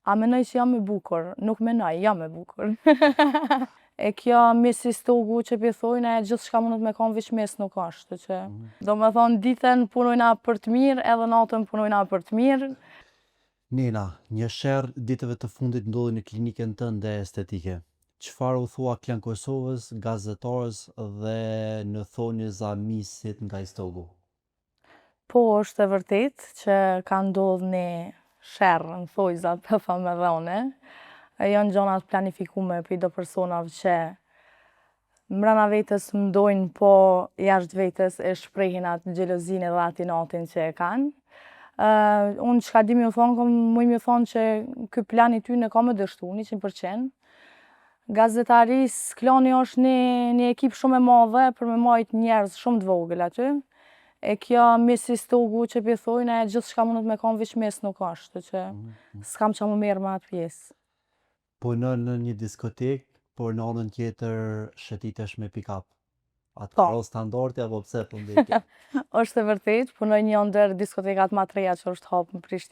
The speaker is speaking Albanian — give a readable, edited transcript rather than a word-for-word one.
A menoj që jam e bukur? Nuk menoj, jam e bukur. E kjo mis i stogu që pithojnë, gjithë shka mundet me kanë veç mes nuk ashtë. Që... Do me thonë, ditën punojna për të mirë, edhe natën punojna për të mirë. Nela, një sherë ditëve të fundit ndodhi në klinikën tënde estetike. Çfarë u thua Klan Kosovës, gazetarës dhe në thonjë za misit nga i stogu? Po, është e vërtet që ka ndodhë një sherë në thojzat për thëmë dhone. Janë gjonat planifikume për i do personave që mrena vetës mdojnë, po jashtë vetës e shprehin atë gjelozine dhe atinatin që e kanë. Unë që ka di mi u thonë, mu mi u thonë që këj plan i ty në ka me dështu, 100%. Gazetaris, Klani është një ekip shumë e madhe për me majtë njerëz shumë të vogël aty. E kjo mis i stogu që pithojnë, gjithë shka mundet me kanë veç mes nuk ashtë, që s'kam që mu merë me atë pjesë. Punon në një diskotek, por në anën tjetër shëtitesh me pick-up. Atë Po. karo standardi apo pse po ndeke? Është e vërtet, punoj një ndër diskotekat ma të reja që është hapë në Prishtinë.